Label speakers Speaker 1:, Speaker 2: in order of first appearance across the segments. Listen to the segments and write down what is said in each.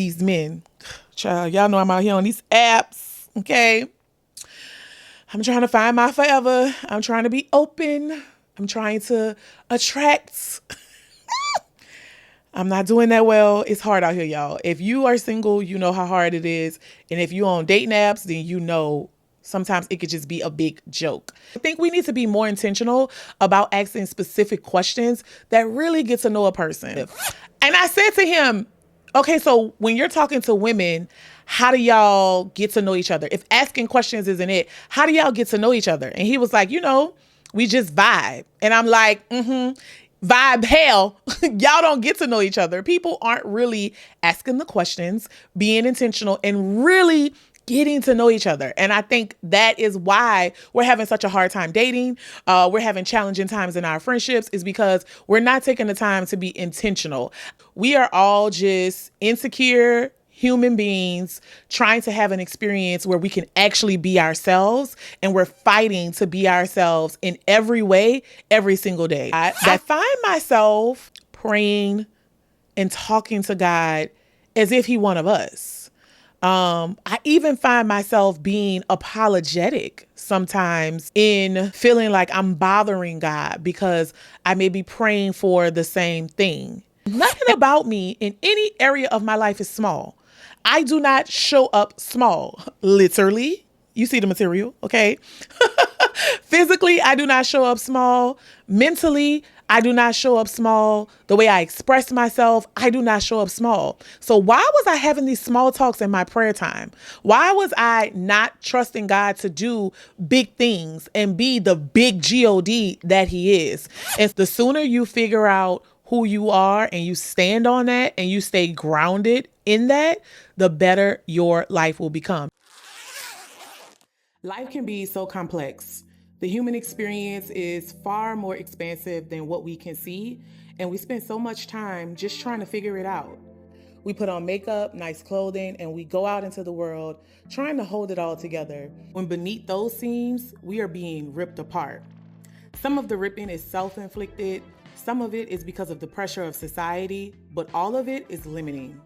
Speaker 1: These men, child, y'all know I'm out here on these apps, okay? I'm trying to find my forever. I'm trying to be open. I'm trying to attract. I'm not doing that well. It's hard out here, y'all. If you are single, you know how hard it is. And if you're on dating apps, then you know sometimes it could just be a big joke. I think we need to be more intentional about asking specific questions that really get to know a person. And I said to him, okay, so when you're talking to women, how do y'all get to know each other? If asking questions isn't it, how do y'all get to know each other? And he was like, we just vibe. And I'm like, vibe hell. Y'all don't get to know each other. People aren't really asking the questions, being intentional, and really getting to know each other. And I think that is why we're having such a hard time dating. We're having challenging times in our friendships is because we're not taking the time to be intentional. We are all just insecure human beings trying to have an experience where we can actually be ourselves, and we're fighting to be ourselves in every way, every single day. I find myself praying and talking to God as if He one of us. I even find myself being apologetic sometimes in feeling like I'm bothering God because I may be praying for the same thing. Nothing about me in any area of my life is small. I do not show up small, literally. You see the material, okay? Physically, I do not show up small. Mentally, I do not show up small. The way I express myself, I do not show up small. So why was I having these small talks in my prayer time? Why was I not trusting God to do big things and be the big God that He is? And the sooner you figure out who you are and you stand on that and you stay grounded in that, the better your life will become. Life can be so complex. The human experience is far more expansive than what we can see, and we spend so much time just trying to figure it out. We put on makeup, nice clothing, and we go out into the world trying to hold it all together. When beneath those seams, we are being ripped apart. Some of the ripping is self-inflicted, some of it is because of the pressure of society, but all of it is limiting.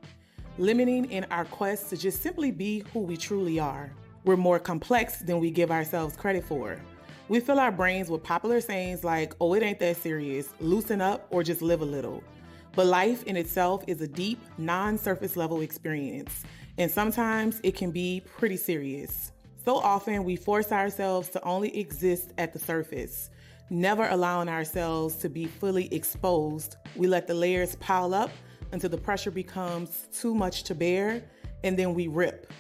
Speaker 1: Limiting in our quest to just simply be who we truly are. We're more complex than we give ourselves credit for. We fill our brains with popular sayings like, oh, it ain't that serious, loosen up, or just live a little. But life in itself is a deep, non-surface level experience, and sometimes it can be pretty serious. So often we force ourselves to only exist at the surface, never allowing ourselves to be fully exposed. We let the layers pile up until the pressure becomes too much to bear, and then we rip.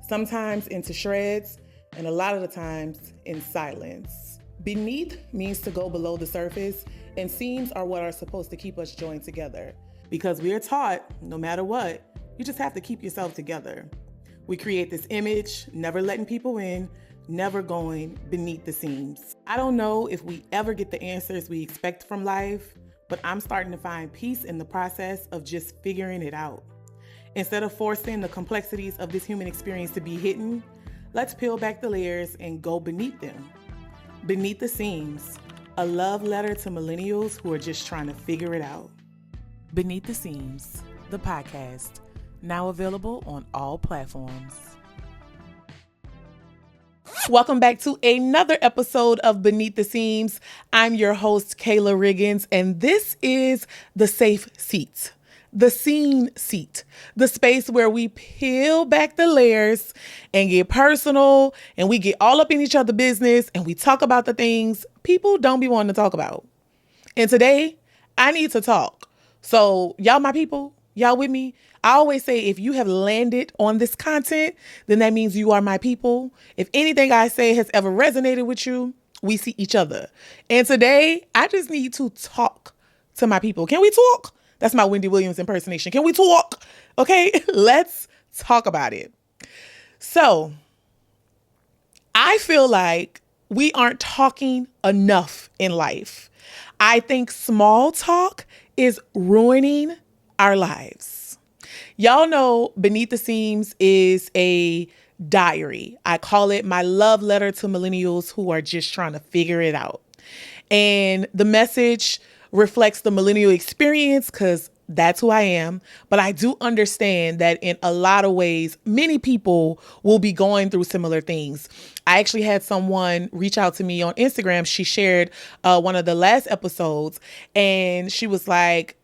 Speaker 1: Sometimes into shreds, and a lot of the times in silence. Beneath means to go below the surface, and seams are what are supposed to keep us joined together. Because we are taught, no matter what, you just have to keep yourself together. We create this image, never letting people in, never going beneath the seams. I don't know if we ever get the answers we expect from life, but I'm starting to find peace in the process of just figuring it out. Instead of forcing the complexities of this human experience to be hidden, let's peel back the layers and go beneath them. Beneath the Seams, a love letter to millennials who are just trying to figure it out. Beneath the Seams, the podcast, now available on all platforms. Welcome back to another episode of Beneath the Seams. I'm your host, Kayla Riggins, and this is the safe seat. The scene seat, the space where we peel back the layers and get personal, and we get all up in each other's business, and we talk about the things people don't be wanting to talk about. And today, I need to talk. So y'all my people, y'all with me? I always say if you have landed on this content, then that means you are my people. If anything I say has ever resonated with you, we see each other. And today, I just need to talk to my people. Can we talk? That's my Wendy Williams impersonation. Can we talk? Okay, let's talk about it. So, I feel like we aren't talking enough in life. I think small talk is ruining our lives. Y'all know Beneath the Seams is a diary. I call it my love letter to millennials who are just trying to figure it out. And the message reflects the millennial experience because That's who I am. But I do understand that in a lot of ways, many people will be going through similar things. I actually had someone reach out to me on Instagram. She shared one of the last episodes, and she was like,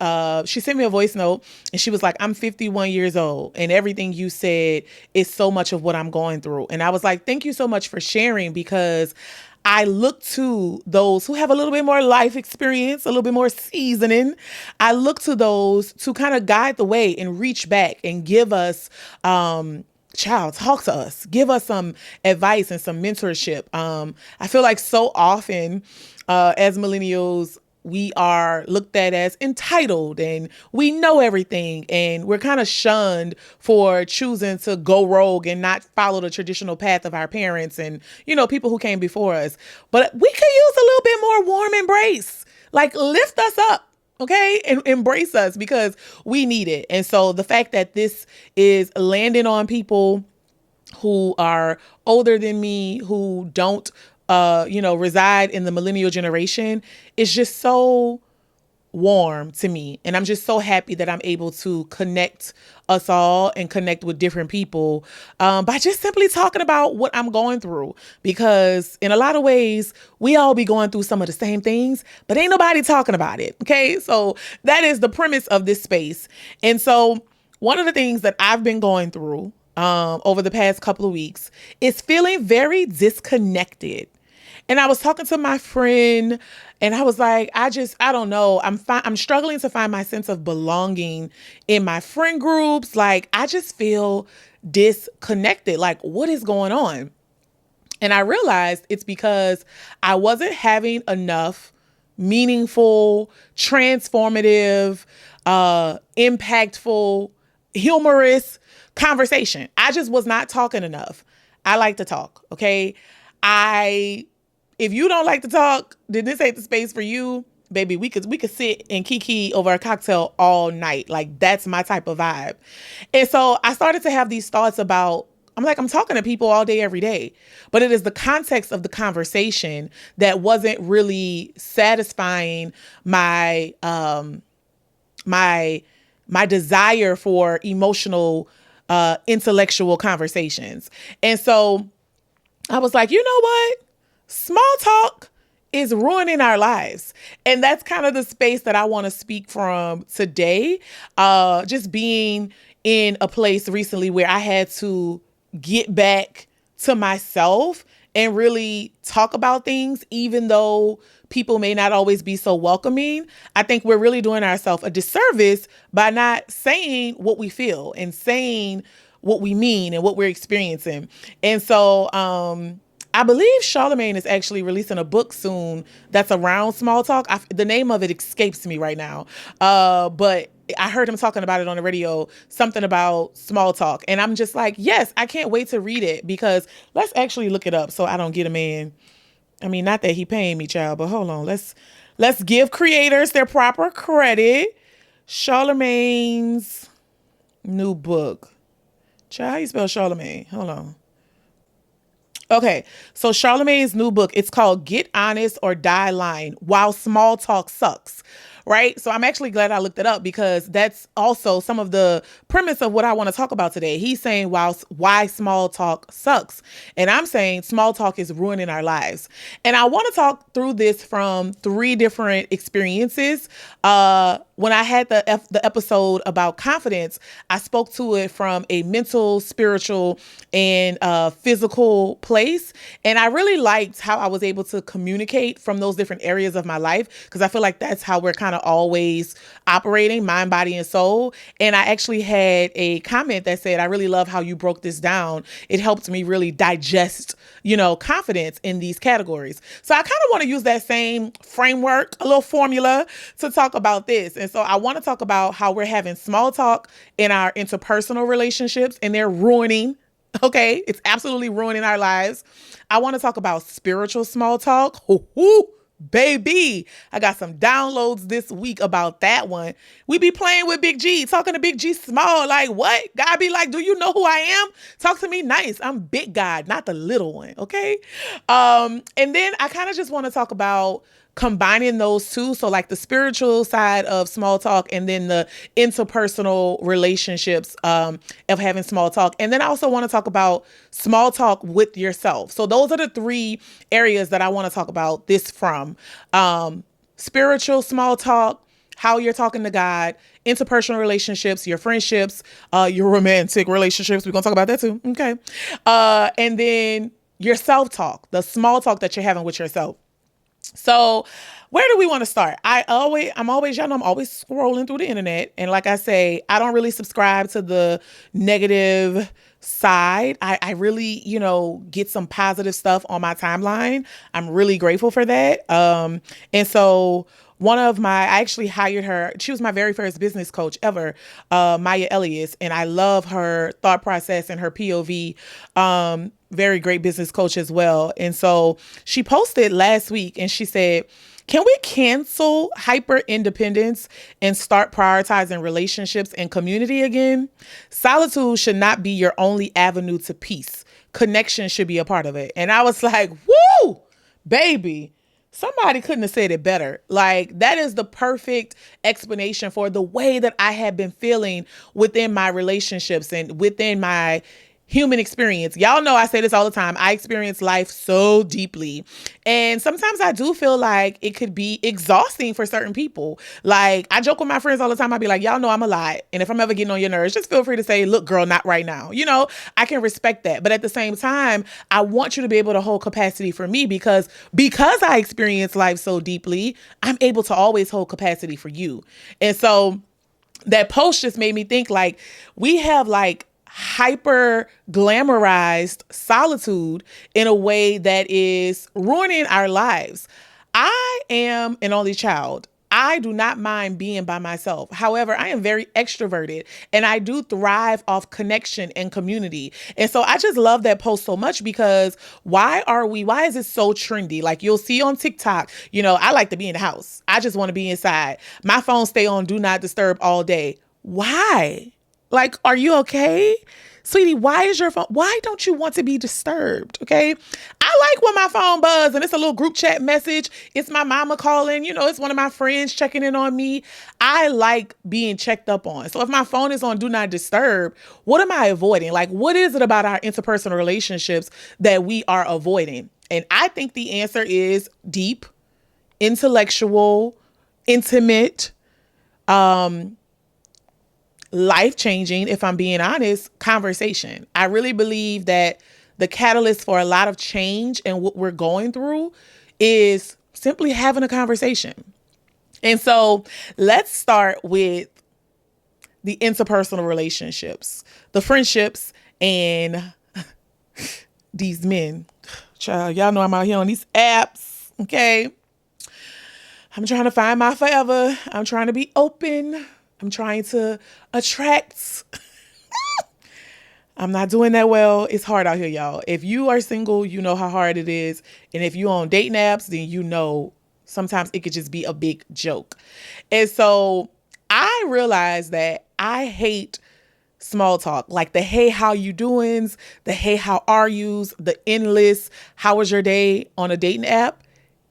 Speaker 1: she sent me a voice note, and she was like, I'm 51 years old, and everything you said is so much of what I'm going through. And I was like, thank you so much for sharing, because I look to those who have a little bit more life experience, a little bit more seasoning. I look to those to kind of guide the way and reach back and give us, child, talk to us, give us some advice and some mentorship. I feel like so often, as millennials, we are looked at as entitled and we know everything, and we're kind of shunned for choosing to go rogue and not follow the traditional path of our parents and, people who came before us. But we could use a little bit more warm embrace, like lift us up. Okay, and embrace us, because we need it. And so the fact that this is landing on people who are older than me, who don't reside in the millennial generation, is just so warm to me. And I'm just so happy that I'm able to connect us all and connect with different people by just simply talking about what I'm going through. Because in a lot of ways, we all be going through some of the same things, but ain't nobody talking about it. Okay, so that is the premise of this space. And so one of the things that I've been going through over the past couple of weeks is feeling very disconnected. And I was talking to my friend, and I was like, I don't know. I'm struggling to find my sense of belonging in my friend groups. Like, I just feel disconnected. Like, what is going on? And I realized it's because I wasn't having enough meaningful, transformative, impactful, humorous conversation. I just was not talking enough. I like to talk. Okay. If you don't like to talk, then this ain't the space for you, baby. We could sit and kiki over a cocktail all night. Like, that's my type of vibe. And so I started to have these thoughts about, I'm talking to people all day, every day, but it is the context of the conversation that wasn't really satisfying my desire for emotional, intellectual conversations. And so I was like, you know what? Small talk is ruining our lives. And that's kind of the space that I want to speak from today. Just being in a place recently where I had to get back to myself and really talk about things, even though people may not always be so welcoming. I think we're really doing ourselves a disservice by not saying what we feel and saying what we mean and what we're experiencing. And so, I believe Charlemagne is actually releasing a book soon that's around small talk. The name of it escapes me right now. But I heard him talking about it on the radio, something about small talk. And I'm just like, yes, I can't wait to read it, because let's actually look it up so I don't get a man. I mean, not that he paying me, child, but hold on. Let's give creators their proper credit. Charlemagne's new book. Child, how you spell Charlemagne? Hold on. Okay, so Charlemagne's new book, it's called Get Honest or Die Lying, While Small Talk Sucks, right? So I'm actually glad I looked it up, because that's also some of the premise of what I want to talk about today. He's saying why small talk sucks. And I'm saying small talk is ruining our lives. And I want to talk through this from 3 different experiences. When I had the episode about confidence, I spoke to it from a mental, spiritual, and physical place. And I really liked how I was able to communicate from those different areas of my life, because I feel like that's how we're kind of always operating, mind, body, and soul. And I actually had a comment that said, I really love how you broke this down. It helped me really digest, confidence in these categories. So I kind of want to use that same framework, a little formula, to talk about this. And so I want to talk about how we're having small talk in our interpersonal relationships, and they're ruining. Okay, it's absolutely ruining our lives. I want to talk about spiritual small talk. Ooh, baby, I got some downloads this week about that one. We be playing with Big G, talking to Big G small. Like, what? God be like, do you know who I am? Talk to me nice. I'm big God, not the little one. Okay. And then I kind of just want to talk about combining those two, so like the spiritual side of small talk and then the interpersonal relationships of having small talk. And then I also want to talk about small talk with yourself. So those are the three areas that I want to talk about this from. Spiritual small talk, how you're talking to God, interpersonal relationships, your friendships, your romantic relationships. We're going to talk about that too. Okay. And then your self-talk, the small talk that you're having with yourself. So where do we want to start? I'm always scrolling through the internet. And like I say, I don't really subscribe to the negative side. I really, get some positive stuff on my timeline. I'm really grateful for that. And so I actually hired her. She was my very first business coach ever, Maya Elias. And I love her thought process and her POV. Very great business coach as well. And so she posted last week and she said, can we cancel hyper independence and start prioritizing relationships and community again? Solitude should not be your only avenue to peace. Connection should be a part of it. And I was like, woo, baby. Somebody couldn't have said it better. Like, that is the perfect explanation for the way that I have been feeling within my relationships and within my human experience. Y'all know I say this all the time. I experience life so deeply. And sometimes I do feel like it could be exhausting for certain people. Like, I joke with my friends all the time. I'd be like, y'all know I'm a lot. And if I'm ever getting on your nerves, just feel free to say, look, girl, not right now. I can respect that. But at the same time, I want you to be able to hold capacity for me because I experience life so deeply, I'm able to always hold capacity for you. And so that post just made me think, like, we have like hyper glamorized solitude in a way that is ruining our lives. I am an only child. I do not mind being by myself. However, I am very extroverted and I do thrive off connection and community. And so I just love that post so much because why is it so trendy? Like, you'll see on TikTok, I like to be in the house. I just want to be inside. My phone stay on do not disturb all day. Why? Like, are you okay? Sweetie, why don't you want to be disturbed? Okay. I like when my phone buzz and it's a little group chat message. It's my mama calling, it's one of my friends checking in on me. I like being checked up on. So if my phone is on do not disturb, what am I avoiding? Like, what is it about our interpersonal relationships that we are avoiding? And I think the answer is deep, intellectual, intimate, life-changing, if I'm being honest, conversation. I really believe that the catalyst for a lot of change and what we're going through is simply having a conversation. And so let's start with the interpersonal relationships, the friendships, and these men. Child, y'all know I'm out here on these apps, okay? I'm trying to find my forever. I'm trying to be open. I'm trying to attract. I'm not doing that well. It's hard out here, y'all. If you are single, you know how hard it is. And if you're on dating apps, then sometimes it could just be a big joke. And so I realized that I hate small talk, like the hey, how you doings, the hey, how are yous, the endless, how was your day on a dating app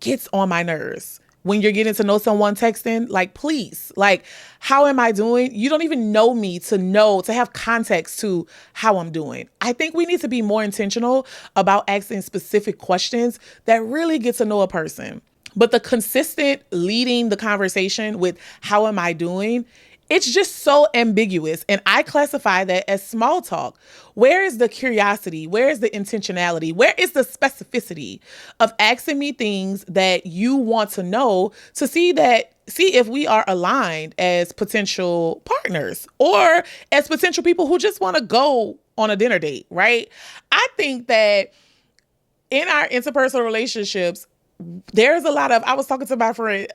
Speaker 1: gets on my nerves. When you're getting to know someone texting, like, please, like, how am I doing? You don't even know me to have context to how I'm doing. I think we need to be more intentional about asking specific questions that really get to know a person. But the consistent leading the conversation with how am I doing, it's just so ambiguous. And I classify that as small talk. Where is the curiosity? Where is the intentionality? Where is the specificity of asking me things that you want to know to see if we are aligned as potential partners or as potential people who just want to go on a dinner date, right? I think that in our interpersonal relationships, there's a lot of, I was talking to my friend,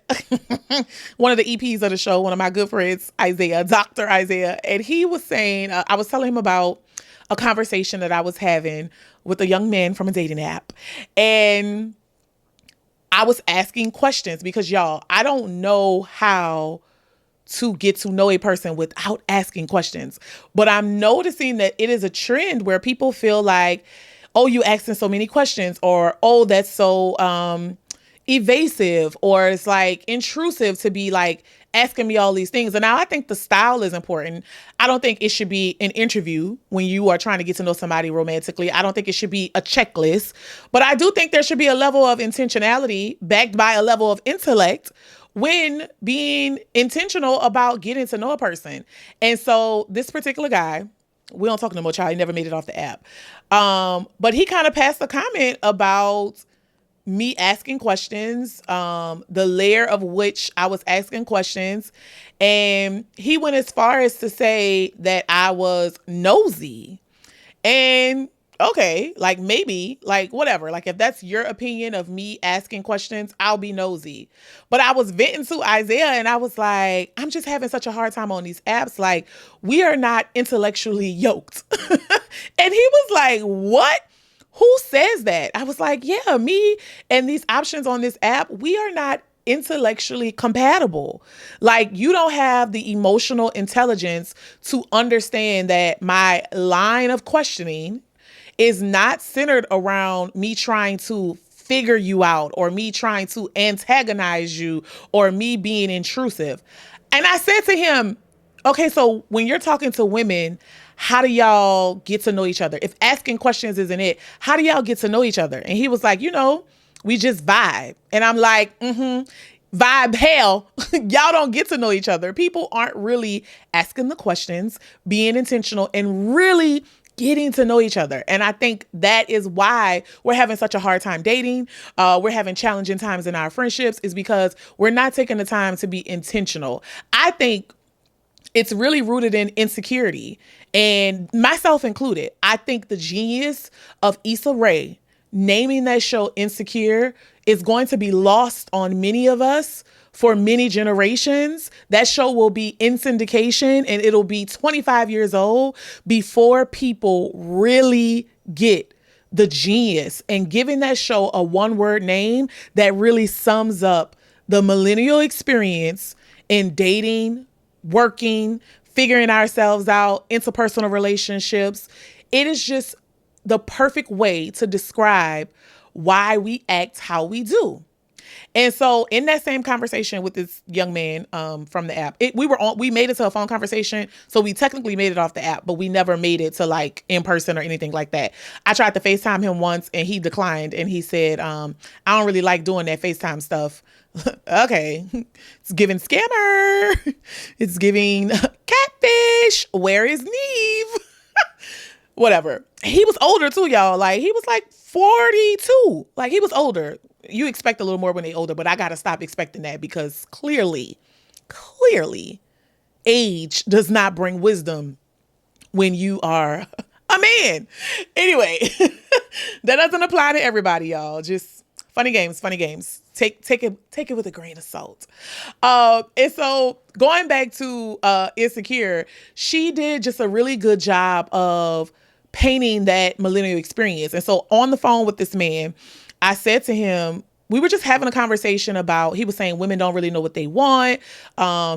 Speaker 1: one of the EPs of the show, one of my good friends, Dr. Isaiah, and he was saying, I was telling him about a conversation that I was having with a young man from a dating app. And I was asking questions because, y'all, I don't know how to get to know a person without asking questions. But I'm noticing that it is a trend where people feel like, oh, you asking so many questions, or, oh, that's so evasive or it's like intrusive to be like asking me all these things. And now I think the style is important. I don't think it should be an interview when you are trying to get to know somebody romantically. I don't think it should be a checklist, but I do think there should be a level of intentionality backed by a level of intellect when being intentional about getting to know a person. And so this particular guy, we don't talk no more, child. He never made it off the app. But he kind of passed a comment about me asking questions, the layer of which I was asking questions. And he went as far as to say that I was nosy. And okay, like maybe, like whatever, like if that's your opinion of me asking questions, I'll be nosy. But I was venting to Isaiah and I was like, I'm just having such a hard time on these apps. Like, we are not intellectually yoked. And he was like, what? Who says that? I was like, yeah, me and these options on this app, we are not intellectually compatible. Like, you don't have the emotional intelligence to understand that my line of questioning is not centered around me trying to figure you out or me trying to antagonize you or me being intrusive. And I said to him, okay, so when you're talking to women, how do y'all get to know each other? If asking questions isn't it, how do y'all get to know each other? And he was like, we just vibe. And I'm like, vibe hell. Y'all don't get to know each other. People aren't really asking the questions, being intentional, and really getting to know each other. And I think that is why we're having such a hard time dating. We're having challenging times in our friendships is because we're not taking the time to be intentional. I think it's really rooted in insecurity, and myself included. I think the genius of Issa Rae naming that show Insecure is going to be lost on many of us for many generations. That show will be in syndication and it'll be 25 years old before people really get the genius and giving that show a one-word name that really sums up the millennial experience in dating, working, figuring ourselves out, interpersonal relationships. It is just the perfect way to describe why we act how we do. And so in that same conversation with this young man from the app, we made it to a phone conversation. So we technically made it off the app, but we never made it to like in person or anything like that. I tried to FaceTime him once and he declined and he said, I don't really like doing that FaceTime stuff. Okay. It's giving scammer. It's giving catfish. Where is Neve? Whatever. He was older too, y'all. Like he was like 42. Like he was older. You expect a little more when they older, but I got to stop expecting that because clearly, age does not bring wisdom when you are a man. Anyway, that doesn't apply to everybody, y'all. Just funny games. Take it with a grain of salt. And so going back to Insecure, she did just a really good job of painting that millennial experience. And so on the phone with this man, I said to him, we were just having a conversation about, he was saying women don't really know what they want.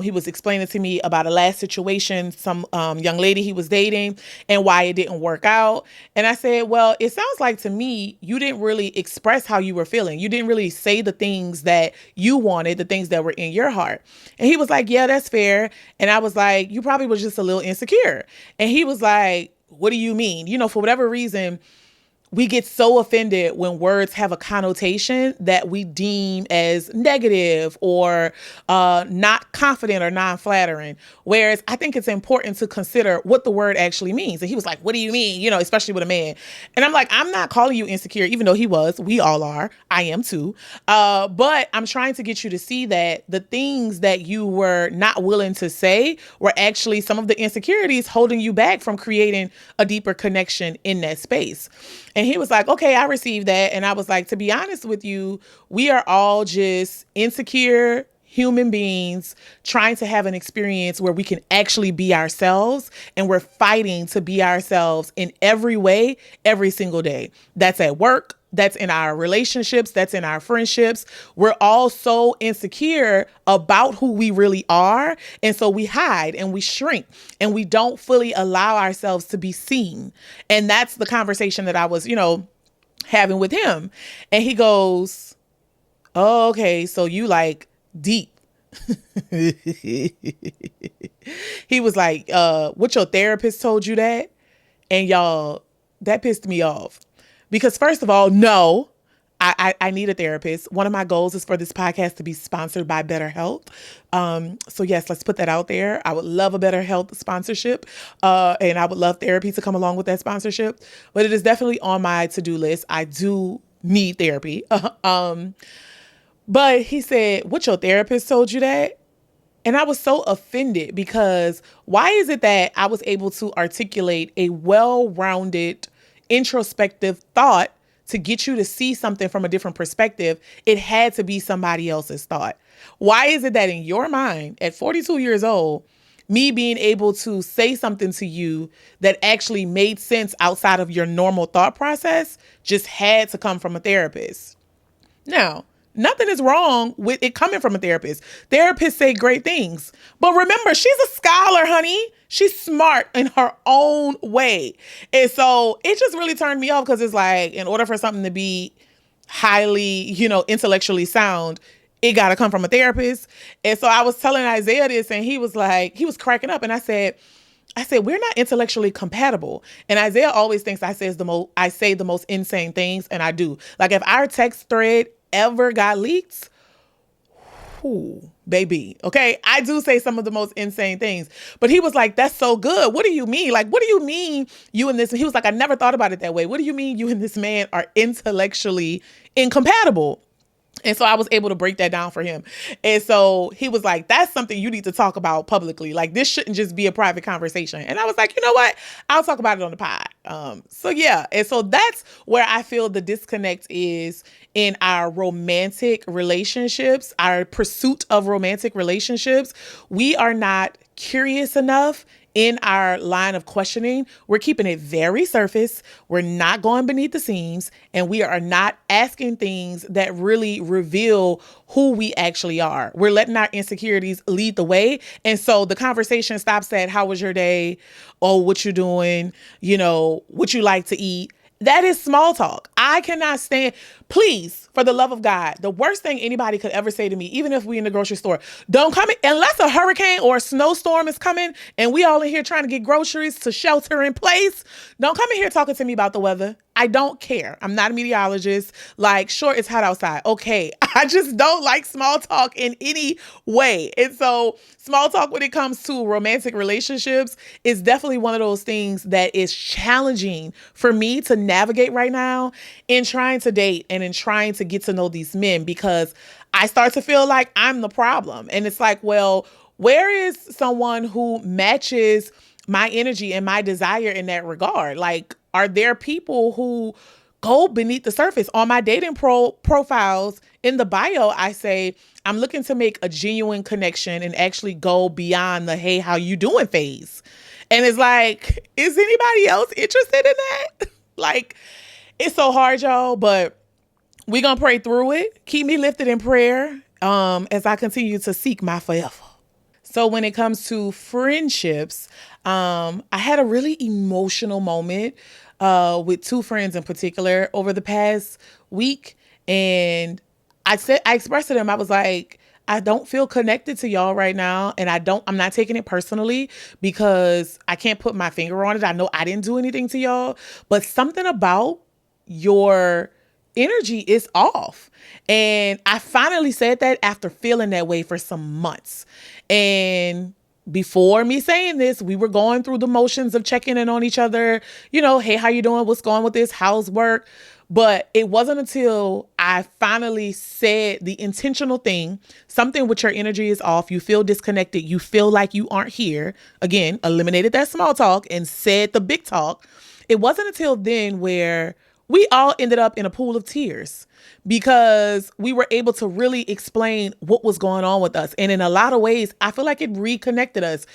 Speaker 1: He was explaining to me about a last situation, some young lady he was dating and why it didn't work out. And I said, well, it sounds like to me, you didn't really express how you were feeling. You didn't really say the things that you wanted, the things that were in your heart. And he was like, yeah, that's fair. And I was like, you probably was just a little insecure. And he was like, what do you mean? For whatever reason, we get so offended when words have a connotation that we deem as negative or not confident or non-flattering. Whereas I think it's important to consider what the word actually means. And he was like, what do you mean? Especially with a man. And I'm like, I'm not calling you insecure, even though he was. We all are. I am too. But I'm trying to get you to see that the things that you were not willing to say were actually some of the insecurities holding you back from creating a deeper connection in that space. And he was like, okay, I received that. And I was like, to be honest with you, we are all just insecure human beings trying to have an experience where we can actually be ourselves. And we're fighting to be ourselves in every way, every single day. That's at work. That's in our relationships. That's in our friendships. We're all so insecure about who we really are. And so we hide and we shrink and we don't fully allow ourselves to be seen. And that's the conversation that I was, having with him. And he goes, Oh, okay. So you like deep. He was like, what your therapist told you that? And y'all, that pissed me off. Because first of all, no, I need a therapist. One of my goals is for this podcast to be sponsored by Better Health. So yes, let's put that out there. I would love a Better Health sponsorship. And I would love therapy to come along with that sponsorship. But it is definitely on my to-do list. I do need therapy. But he said, what your therapist told you that? And I was so offended because why is it that I was able to articulate a well-rounded, introspective thought to get you to see something from a different perspective? It had to be somebody else's thought. Why is it that in your mind, at 42 years old, me being able to say something to you that actually made sense outside of your normal thought process just had to come from a therapist? Now, nothing is wrong with it coming from a therapist. Therapists say great things. But remember, she's a scholar, honey. She's smart in her own way. And so it just really turned me off because it's like, in order for something to be highly, intellectually sound, it got to come from a therapist. And so I was telling Isaiah this and he was cracking up. And I said, we're not intellectually compatible. And Isaiah always thinks I say the most insane things, and I do. Like if our text thread ever got leaked, ooh, baby. Okay, I do say some of the most insane things. But he was like, that's so good. What do you mean? Like, what do you mean you and this? He was like, I never thought about it that way. What do you mean you and this man are intellectually incompatible? And so I was able to break that down for him. And so he was like, that's something you need to talk about publicly. Like this shouldn't just be a private conversation. And I was like, you know what? I'll talk about it on the pod. So yeah. And so that's where I feel the disconnect is in our romantic relationships, our pursuit of romantic relationships. We are not curious enough in our line of questioning. We're keeping it very surface. We're not going beneath the seams, and we are not asking things that really reveal who we actually are. We're letting our insecurities lead the way. And so the conversation stops at, how was your day? Oh, what you doing? What you like to eat? That is small talk. I cannot stand, please, for the love of God, the worst thing anybody could ever say to me, even if we in the grocery store, don't come in, unless a hurricane or a snowstorm is coming and we all in here trying to get groceries to shelter in place. Don't come in here talking to me about the weather. I don't care. I'm not a meteorologist. Like, sure, it's hot outside. Okay. I just don't like small talk in any way. And so small talk when it comes to romantic relationships is definitely one of those things that is challenging for me to navigate right now in trying to date and in trying to get to know these men, because I start to feel like I'm the problem. And it's like, well, where is someone who matches my energy and my desire in that regard? Like, are there people who go beneath the surface? On my dating profiles in the bio, I say, I'm looking to make a genuine connection and actually go beyond the, hey, how you doing phase. And it's like, is anybody else interested in that? Like, it's so hard, y'all, but we're going to pray through it. Keep me lifted in prayer as I continue to seek my forever. So when it comes to friendships, I had a really emotional moment with two friends in particular over the past week. And I expressed to them, I was like, I don't feel connected to y'all right now. And I'm not taking it personally because I can't put my finger on it. I know I didn't do anything to y'all, but something about your energy is off. And I finally said that after feeling that way for some months. And before me saying this, we were going through the motions of checking in on each other. Hey, how you doing? What's going with this? How's work? But it wasn't until I finally said the intentional thing, something with your energy is off. You feel disconnected. You feel like you aren't here. Again, eliminated that small talk and said the big talk. It wasn't until then where we all ended up in a pool of tears because we were able to really explain what was going on with us. And in a lot of ways, I feel like it reconnected us.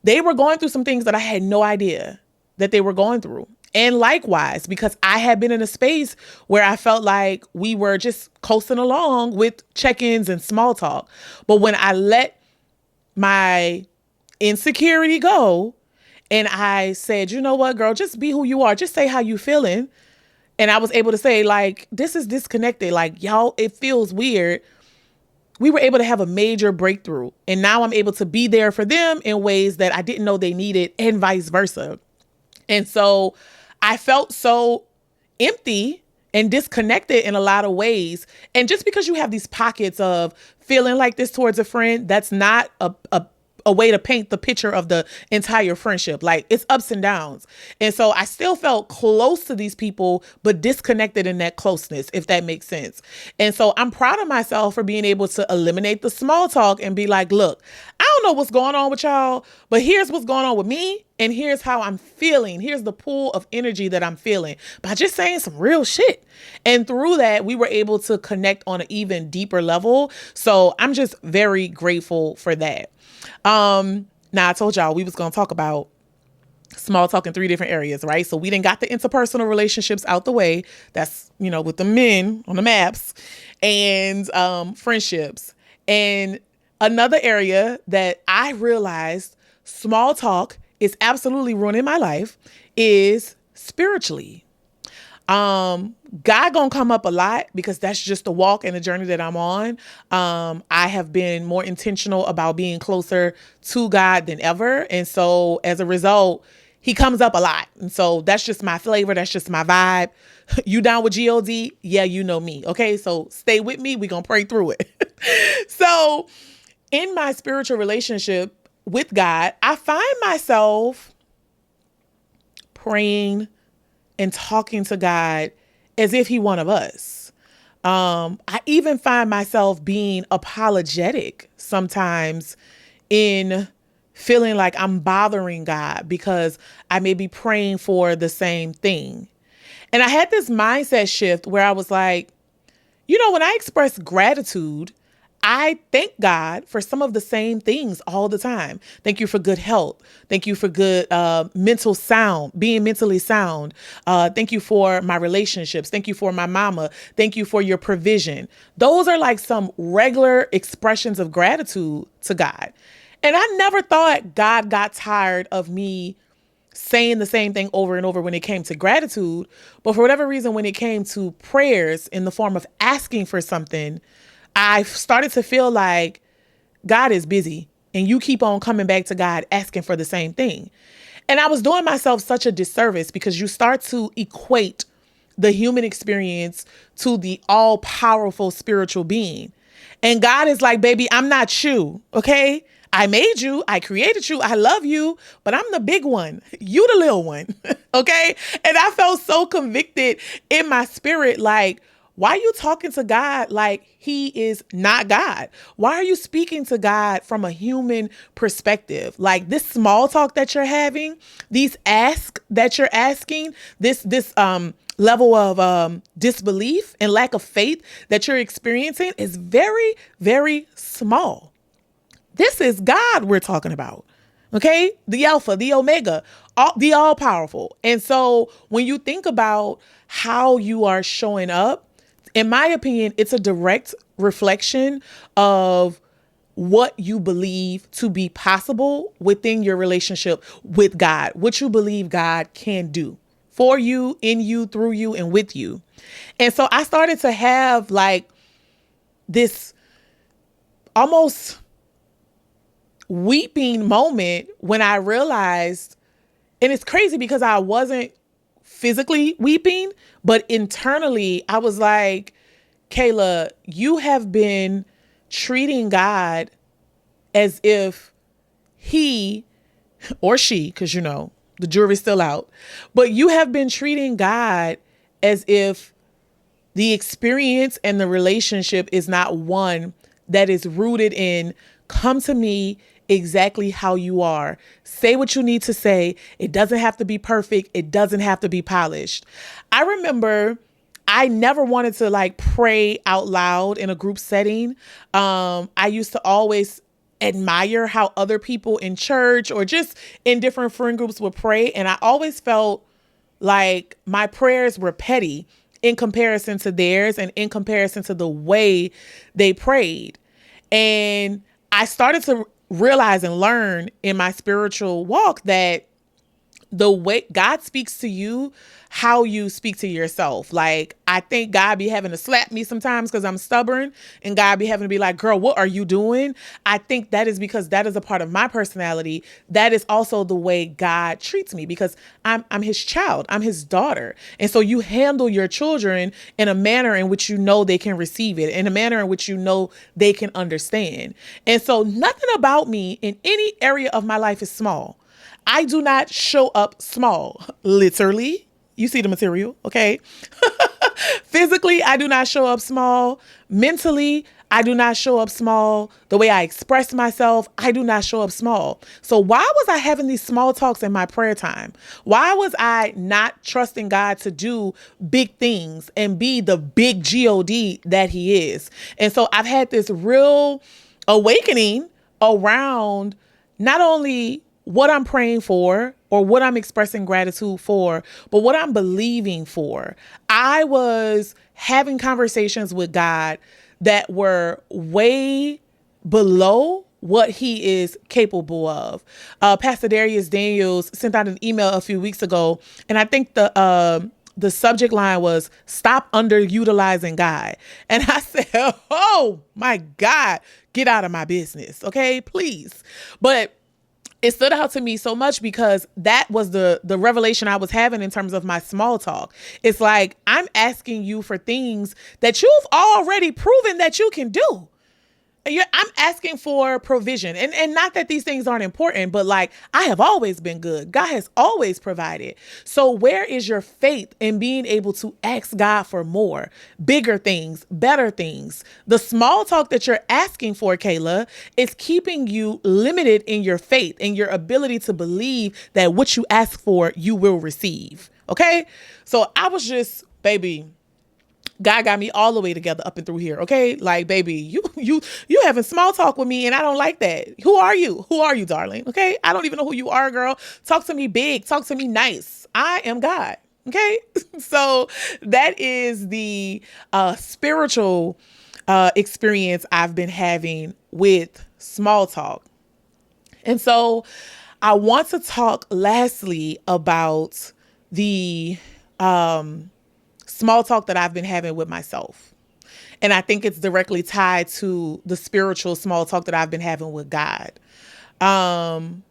Speaker 1: They were going through some things that I had no idea that they were going through. And likewise, because I had been in a space where I felt like we were just coasting along with check-ins and small talk. But when I let my insecurity go and I said, you know what, girl, just be who you are. Just say how you feeling. And I was able to say, like, this is disconnected. Like, y'all, it feels weird. We were able to have a major breakthrough. And now I'm able to be there for them in ways that I didn't know they needed, and vice versa. And so I felt so empty and disconnected in a lot of ways. And just because you have these pockets of feeling like this towards a friend, that's not a way to paint the picture of the entire friendship. Like, it's ups and downs. And so I still felt close to these people, but disconnected in that closeness, if that makes sense. And so I'm proud of myself for being able to eliminate the small talk and be like, look, I don't know what's going on with y'all, but here's what's going on with me. And here's how I'm feeling. Here's the pool of energy that I'm feeling by just saying some real shit. And through that, we were able to connect on an even deeper level. So I'm just very grateful for that. Now I told y'all we was going to talk about small talk in 3 different areas, right? So we didn't got the interpersonal relationships out the way. That's, with the men on the maps, and friendships. And another area that I realized small talk is absolutely ruining my life is spiritually. God gonna come up a lot because that's just the walk and the journey that I'm on. I have been more intentional about being closer to God than ever. And so as a result, he comes up a lot. And so that's just my flavor. That's just my vibe. You down with God? Yeah, you know me. Okay. So stay with me. We're gonna pray through it. So in my spiritual relationship with God, I find myself praying and talking to God as if he one of us. I even find myself being apologetic sometimes in feeling like I'm bothering God because I may be praying for the same thing. And I had this mindset shift where I was like, when I express gratitude, I thank God for some of the same things all the time. Thank you for good health. Thank you for good being mentally sound. Thank you for my relationships. Thank you for my mama. Thank you for your provision. Those are like some regular expressions of gratitude to God. And I never thought God got tired of me saying the same thing over and over when it came to gratitude. But for whatever reason, when it came to prayers in the form of asking for something, I started to feel like God is busy and you keep on coming back to God asking for the same thing. And I was doing myself such a disservice because you start to equate the human experience to the all powerful spiritual being. And God is like, baby, I'm not you. Okay. I made you. I created you. I love you, but I'm the big one. You the little one. Okay. And I felt so convicted in my spirit. Like, why are you talking to God like he is not God? Why are you speaking to God from a human perspective? Like this small talk that you're having, these asks that you're asking, this level of disbelief and lack of faith that you're experiencing is very, very small. This is God we're talking about. Okay. The Alpha, the Omega, the all powerful. And so when you think about how you are showing up, in my opinion, it's a direct reflection of what you believe to be possible within your relationship with God, what you believe God can do for you, in you, through you, and with you. And so I started to have like this almost weeping moment when I realized, and it's crazy because I wasn't physically weeping, but internally I was like, Kayla, you have been treating God as if he or she, because the jury's still out, but you have been treating God as if the experience and the relationship is not one that is rooted in come to me exactly how you are. Say what you need to say. It doesn't have to be perfect. It doesn't have to be polished. I remember I never wanted to like pray out loud in a group setting. I used to always admire how other people in church or just in different friend groups would pray. And I always felt like my prayers were petty in comparison to theirs and in comparison to the way they prayed. And I started to realize and learn in my spiritual walk that the way God speaks to you, how you speak to yourself. Like, I think God be having to slap me sometimes because I'm stubborn, and God be having to be like, girl, what are you doing? I think that is because that is a part of my personality. That is also the way God treats me, because I'm his child. I'm his daughter. And so you handle your children in a manner in which you know they can receive it, in a manner in which you know they can understand. And so nothing about me in any area of my life is small. I do not show up small, literally. You see the material, okay? Physically, I do not show up small. Mentally, I do not show up small. The way I express myself, I do not show up small. So why was I having these small talks in my prayer time? Why was I not trusting God to do big things and be the big God that he is? And so I've had this real awakening around not only what I'm praying for or what I'm expressing gratitude for, but what I'm believing for. I was having conversations with God that were way below what he is capable of. Pastor Darius Daniels sent out an email a few weeks ago, and I think the subject line was "Stop underutilizing God." And I said, oh my God, get out of my business. Okay, please. But it stood out to me so much because that was the revelation I was having in terms of my small talk. It's like, I'm asking you for things that you've already proven that you can do. I'm asking for provision, and not that these things aren't important, but like, I have always been good. God has always provided. So where is your faith in being able to ask God for more, bigger things, better things? The small talk that you're asking for, Kayla, is keeping you limited in your faith and your ability to believe that what you ask for, you will receive. Okay. So I was just, baby, God got me all the way together up and through here. Okay. Like, baby, you having small talk with me, and I don't like that. Who are you? Who are you, darling? Okay. I don't even know who you are, girl. Talk to me big. Talk to me nice. I am God. Okay. So that is the spiritual experience I've been having with small talk. And so I want to talk lastly about the small talk that I've been having with myself. And I think it's directly tied to the spiritual small talk that I've been having with God. I'm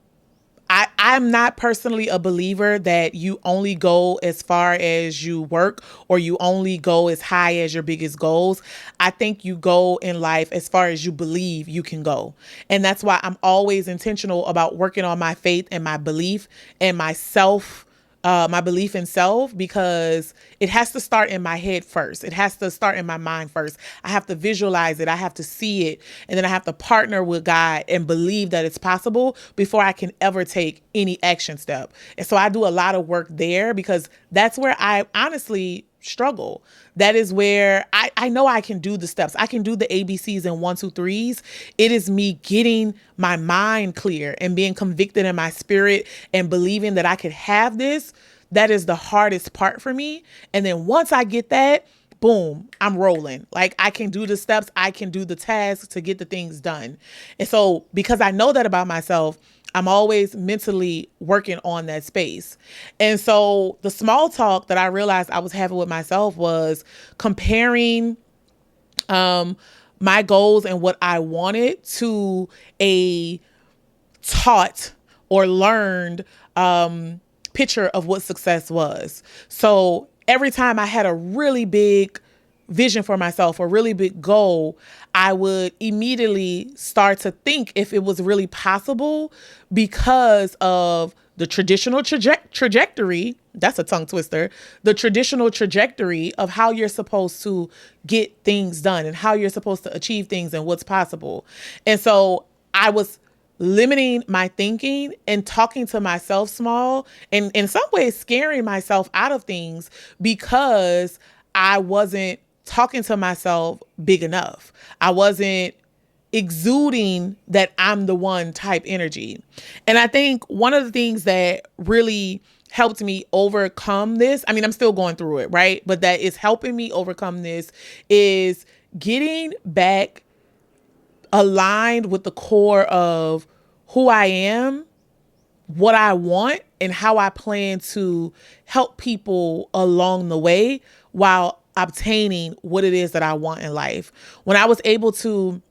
Speaker 1: not personally a believer that you only go as far as you work, or you only go as high as your biggest goals. I think you go in life as far as you believe you can go. And that's why I'm always intentional about working on my faith and my belief and my belief in self, because it has to start in my head first. It has to start in my mind first. I have to visualize it. I have to see it. And then I have to partner with God and believe that it's possible before I can ever take any action step. And so I do a lot of work there, because that's where I honestly struggle. That is where I know I can do the steps. I can do the ABCs and 1, 2, 3s. It is me getting my mind clear and being convicted in my spirit and believing that I could have this. That is the hardest part for me. And then once I get that, boom, I'm rolling. Like, I can do the steps. I can do the tasks to get the things done. And so because I know that about myself, I'm always mentally working on that space. And so the small talk that I realized I was having with myself was comparing my goals and what I wanted to a taught or learned picture of what success was. So every time I had a really big vision for myself, a really big goal, I would immediately start to think if it was really possible because of the traditional trajectory. That's a tongue twister. The traditional trajectory of how you're supposed to get things done and how you're supposed to achieve things and what's possible. And so I was limiting my thinking and talking to myself small, and in some ways scaring myself out of things because I wasn't talking to myself big enough. I wasn't exuding that I'm the one type energy. And I think one of the things that really helped me overcome this, I mean, I'm still going through it, right? But that is helping me overcome this is getting back aligned with the core of who I am, what I want and how I plan to help people along the way while obtaining what it is that I want in life. When I was able to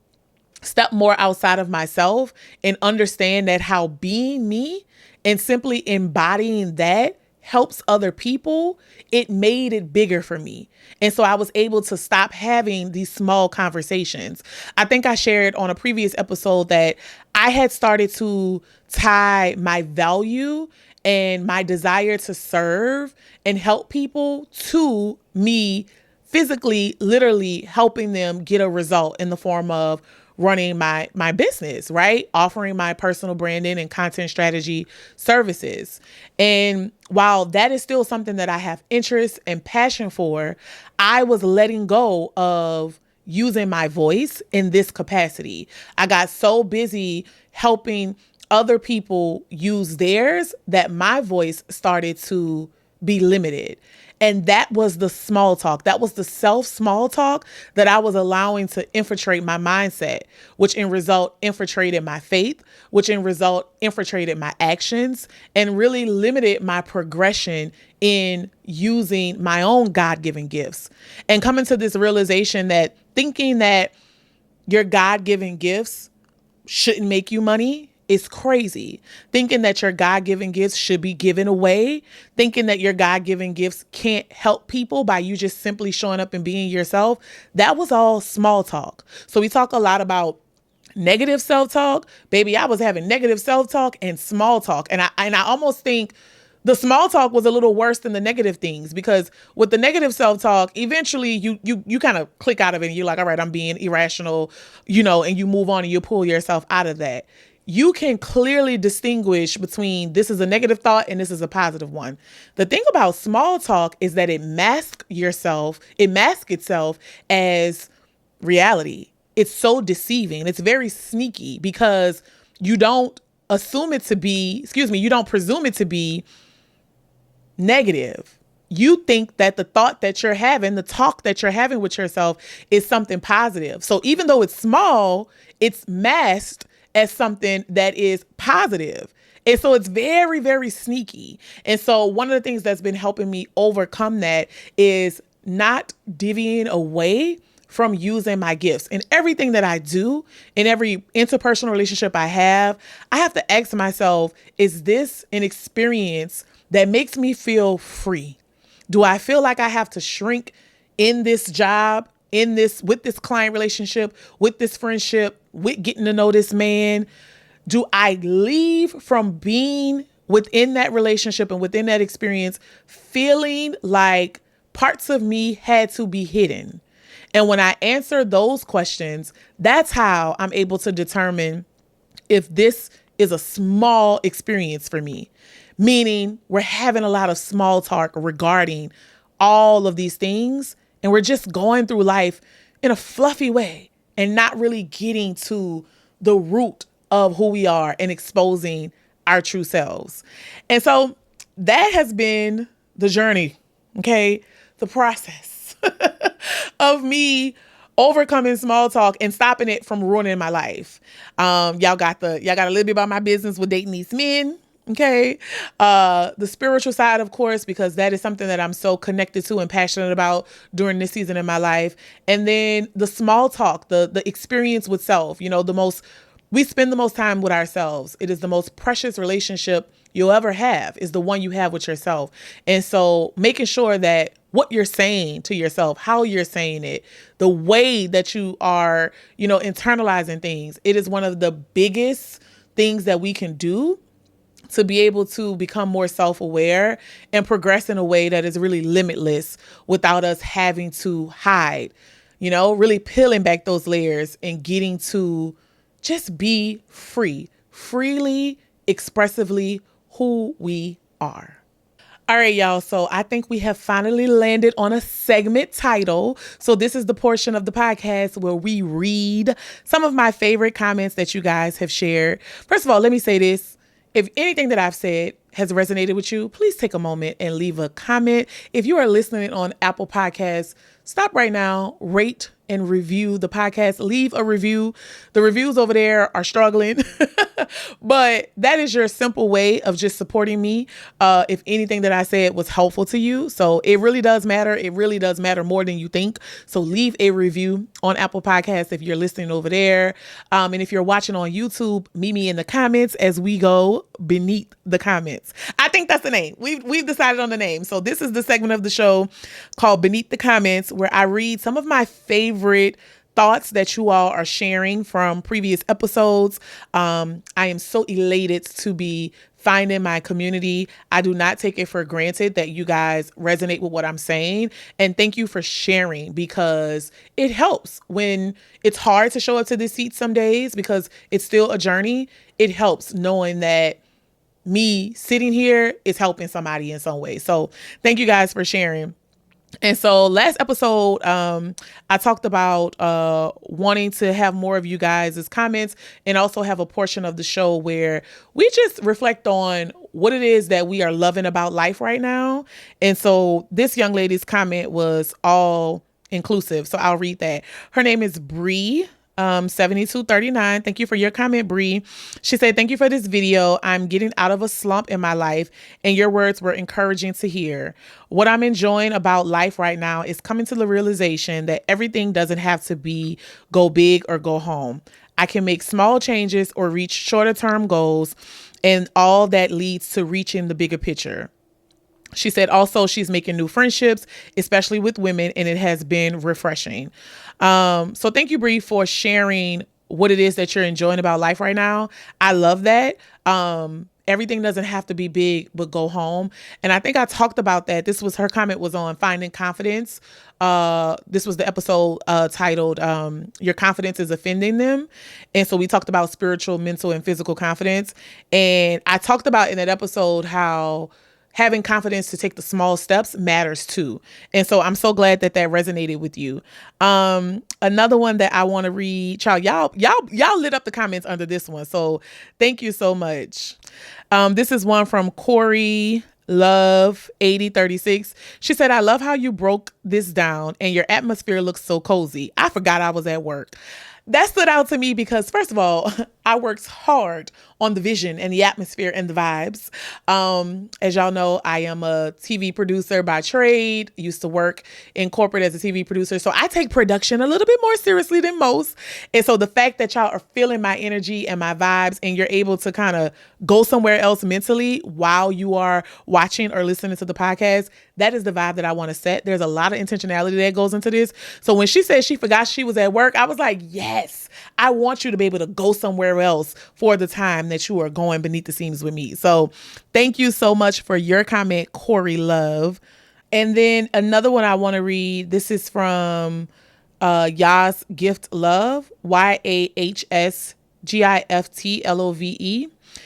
Speaker 1: step more outside of myself and understand that how being me and simply embodying that helps other people, it made it bigger for me. And so I was able to stop having these small conversations. I think I shared on a previous episode that I had started to tie my value and my desire to serve and help people to me physically, literally helping them get a result in the form of running my business, right? Offering my personal branding and content strategy services. And while that is still something that I have interest and passion for, I was letting go of using my voice in this capacity. I got so busy helping other people use theirs that my voice started to be limited. And that was the small talk. That was the self small talk that I was allowing to infiltrate my mindset, which in result infiltrated my faith, which in result infiltrated my actions and really limited my progression in using my own God-given gifts. And coming to this realization that thinking that your God-given gifts shouldn't make you money is crazy. Thinking that your God-given gifts should be given away, thinking that your God-given gifts can't help people by you just simply showing up and being yourself, that was all small talk. So we talk a lot about negative self-talk. Baby, I was having negative self-talk and small talk. And I almost think the small talk was a little worse than the negative things, because with the negative self-talk, eventually you kind of click out of it and you're like, all right, I'm being irrational, and you move on and you pull yourself out of that. You can clearly distinguish between this is a negative thought and this is a positive one. The thing about small talk is that it masks itself as reality. It's so deceiving. It's very sneaky because you don't presume it to be negative. You think that the thought that you're having, the talk that you're having with yourself is something positive. So even though it's small, it's masked as something that is positive. And so it's very, very sneaky. And so one of the things that's been helping me overcome that is not divvying away from using my gifts. In everything that I do, in every interpersonal relationship I have to ask myself, is this an experience that makes me feel free? Do I feel like I have to shrink in this job, with this client relationship, with this friendship, with getting to know this man? Do I leave from being within that relationship and within that experience feeling like parts of me had to be hidden? And when I answer those questions, that's how I'm able to determine if this is a small experience for me. Meaning we're having a lot of small talk regarding all of these things, and we're just going through life in a fluffy way and not really getting to the root of who we are and exposing our true selves. And so that has been the journey, okay? The process of me overcoming small talk and stopping it from ruining my life. Y'all got a little bit about my business with dating these men. Okay. The spiritual side, of course, because that is something that I'm so connected to and passionate about during this season in my life. And then the small talk, the experience with self, we spend the most time with ourselves. It is the most precious relationship you'll ever have, is the one you have with yourself. And so making sure that what you're saying to yourself, how you're saying it, the way that you are, internalizing things, it is one of the biggest things that we can do to be able to become more self-aware and progress in a way that is really limitless without us having to hide, really peeling back those layers and getting to just be freely, expressively who we are. All right, y'all. So I think we have finally landed on a segment title. So this is the portion of the podcast where we read some of my favorite comments that you guys have shared. First of all, let me say this. If anything that I've said has resonated with you, please take a moment and leave a comment. If you are listening on Apple Podcasts, stop right now, rate and review the podcast. Leave a review. The reviews over there are struggling, but that is your simple way of just supporting me. If anything that I said was helpful to you. So it really does matter. It really does matter more than you think. So leave a review on Apple Podcasts if you're listening over there. And if you're watching on YouTube, meet me in the comments as we go beneath the comments. I think that's the name. We've decided on the name. So this is the segment of the show called Beneath the Comments, where I read some of my favorite thoughts that you all are sharing from previous episodes. I am so elated to be finding my community. I do not take it for granted that you guys resonate with what I'm saying. And thank you for sharing, because it helps when it's hard to show up to this seat some days because it's still a journey. It helps knowing that me sitting here is helping somebody in some way. So thank you guys for sharing. And so last episode, I talked about wanting to have more of you guys' comments and also have a portion of the show where we just reflect on what it is that we are loving about life right now. And so this young lady's comment was all inclusive. So I'll read that. Her name is Bree. 7239. Thank you for your comment, Bree. She said, thank you for this video. I'm getting out of a slump in my life, and your words were encouraging to hear. What I'm enjoying about life right now is coming to the realization that everything doesn't have to be go big or go home. I can make small changes or reach shorter term goals, and all that leads to reaching the bigger picture. She said also she's making new friendships, especially with women, and it has been refreshing. So thank you, Bree, for sharing what it is that you're enjoying about life right now. I love that. Everything doesn't have to be big, but go home. And I think I talked about that. Her comment was on finding confidence. This was the episode titled, Your Confidence is Offending Them. And so we talked about spiritual, mental, and physical confidence. And I talked about in that episode how having confidence to take the small steps matters too. And so I'm so glad that resonated with you. Another one that I want to read, child, y'all lit up the comments under this one. So thank you so much. This is one from Corey Love 8036. She said, I love how you broke this down and your atmosphere looks so cozy. I forgot I was at work. That stood out to me because, first of all, I worked hard on the vision and the atmosphere and the vibes. As y'all know, I am a TV producer by trade, used to work in corporate as a TV producer. So I take production a little bit more seriously than most. And so the fact that y'all are feeling my energy and my vibes and you're able to kind of go somewhere else mentally while you are watching or listening to the podcast, that is the vibe that I want to set. There's a lot of intentionality that goes into this. So when she said she forgot she was at work, I was like, yes, I want you to be able to go somewhere else for the time that you are going beneath the scenes with me. So thank you so much for your comment, Corey Love. And then another one I want to read. This is from Yas Gift Love, YAHSGIFTLOVE.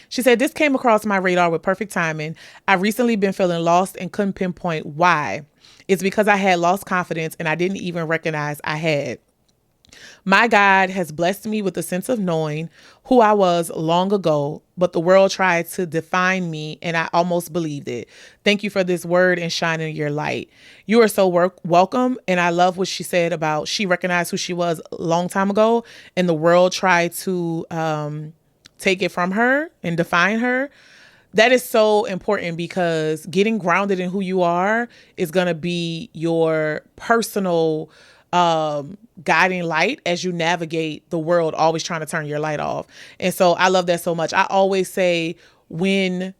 Speaker 1: She said, this came across my radar with perfect timing. I've recently been feeling lost and couldn't pinpoint why. It's because I had lost confidence and I didn't even recognize I had. My God has blessed me with a sense of knowing who I was long ago, but the world tried to define me and I almost believed it. Thank you for this word and shining your light. You are so welcome. And I love what she said about she recognized who she was a long time ago and the world tried to take it from her and define her. That is so important because getting grounded in who you are is going to be your personal guiding light as you navigate the world, always trying to turn your light off. And so I love that so much. I always say the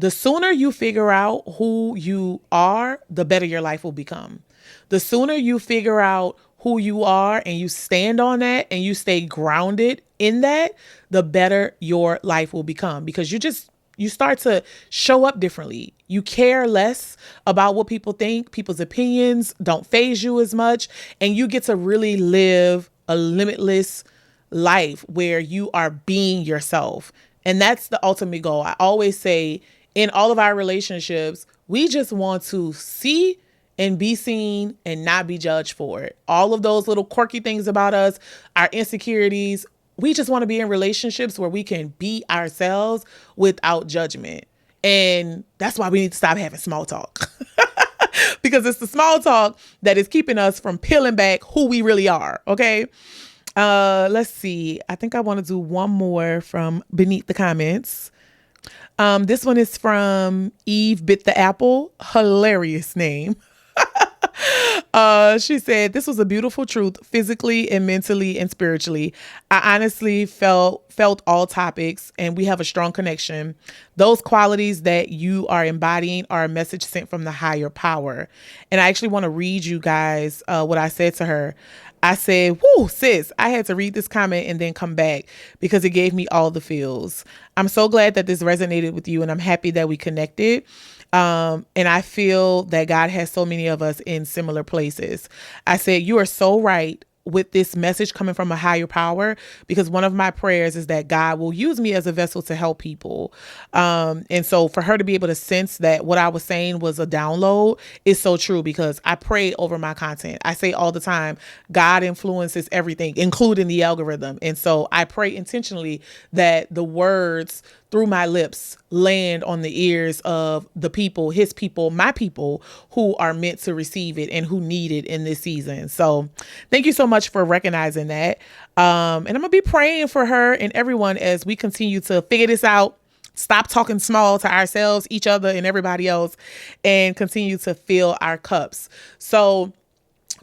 Speaker 1: sooner you figure out who you are, the better your life will become. The sooner you figure out who you are and you stand on that and you stay grounded in that, the better your life will become because you start to show up differently. You care less about what people think. People's opinions don't faze you as much. And you get to really live a limitless life where you are being yourself. And that's the ultimate goal. I always say in all of our relationships, we just want to see and be seen and not be judged for it. All of those little quirky things about us, our insecurities, we just want to be in relationships where we can be ourselves without judgment. And that's why we need to stop having small talk. because it's the small talk that is keeping us from peeling back who we really are. Okay. Let's see. I think I want to do one more from beneath the comments. This one is from Eve Bit the Apple. Hilarious name. She said, this was a beautiful truth, physically and mentally and spiritually. I honestly felt all topics, and we have a strong connection. Those qualities that you are embodying are a message sent from the higher power. And I actually want to read you guys what I said to her. I said, whoo, sis, I had to read this comment and then come back because it gave me all the feels. I'm so glad that this resonated with you, and I'm happy that we connected. And I feel that God has so many of us in similar places. I said, you are so right with this message coming from a higher power, because one of my prayers is that God will use me as a vessel to help people. And so for her to be able to sense that what I was saying was a download is so true, because I pray over my content. I say all the time, God influences everything, including the algorithm. And so I pray intentionally that the words through my lips land on the ears of the people, his people, my people who are meant to receive it and who need it in this season. So thank you so much for recognizing that. And I'm gonna be praying for her and everyone as we continue to figure this out, stop talking small to ourselves, each other, and everybody else, and continue to fill our cups. So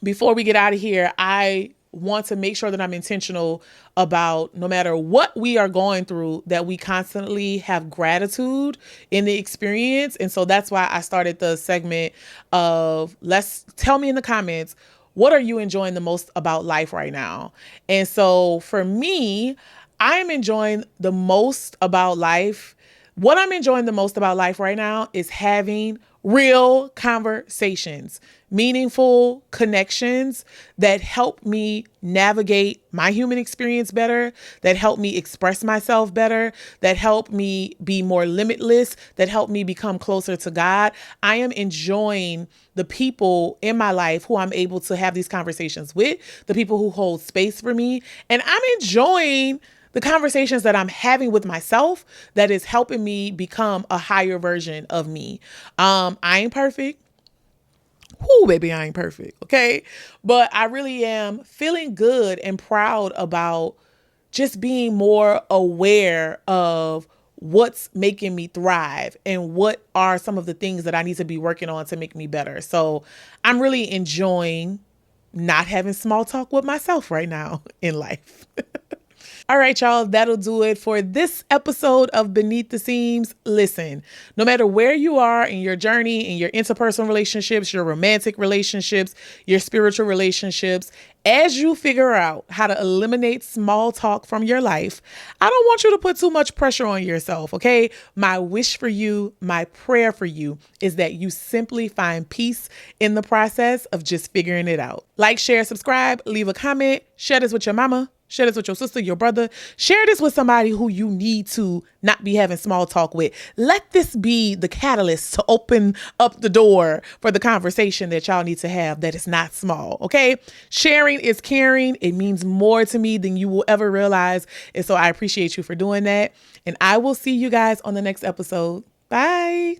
Speaker 1: before we get out of here, I want to make sure that I'm intentional about, no matter what we are going through, that we constantly have gratitude in the experience. And so that's why I started the segment of, let's tell me in the comments, what are you enjoying the most about life right now? And so for me, I'm enjoying the most about life. What I'm enjoying the most about life right now is having real conversations, meaningful connections that help me navigate my human experience better, that help me express myself better, that help me be more limitless, that help me become closer to God. I am enjoying the people in my life who I'm able to have these conversations with, the people who hold space for me, and I'm enjoying the conversations that I'm having with myself that is helping me become a higher version of me. I ain't perfect. Whoo, baby, I ain't perfect. Okay. But I really am feeling good and proud about just being more aware of what's making me thrive and what are some of the things that I need to be working on to make me better. So I'm really enjoying not having small talk with myself right now in life. All right, y'all, that'll do it for this episode of Beneath the Seams. Listen, no matter where you are in your journey, in your interpersonal relationships, your romantic relationships, your spiritual relationships, as you figure out how to eliminate small talk from your life, I don't want you to put too much pressure on yourself, okay? My wish for you, my prayer for you is that you simply find peace in the process of just figuring it out. Like, share, subscribe, leave a comment, share this with your mama. Share this with your sister, your brother. Share this with somebody who you need to not be having small talk with. Let this be the catalyst to open up the door for the conversation that y'all need to have that is not small, okay? Sharing is caring. It means more to me than you will ever realize. And so I appreciate you for doing that. And I will see you guys on the next episode. Bye.